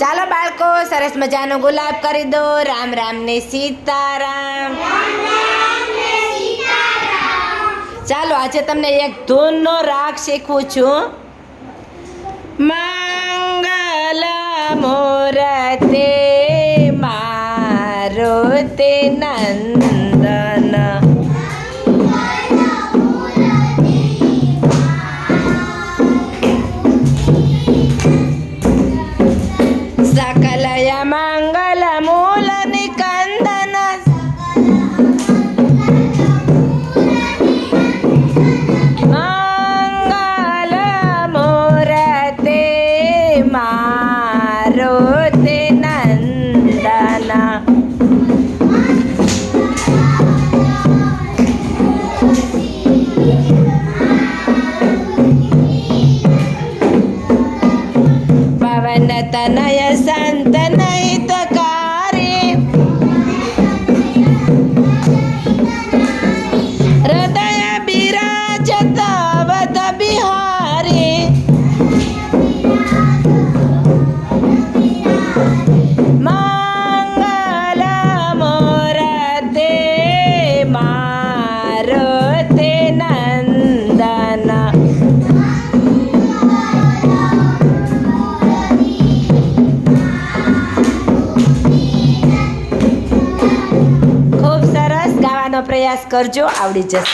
ચાલો બાળકો, સરસ મજાનો ગુલાબ કરી દો. રામ રામ ને સીતારામ. ચાલો આજે તમને એક ધૂનનો રાગ શીખવું છું. મંગલ મૂર્તે મારુતિ નંદન, સકલય મંગલ મૂલ નિકંદન, મંગલ મૂર્તે મારુતિ નંદન. પવન તનય સંતન હિતકારી, હૃદય બિરાજત અવધ બિહારી, મંગલ મૂર્તે મારુતિ નંદન. ખૂબ સરસ ગાવાનો પ્રયાસ કરજો, આવડી જશે.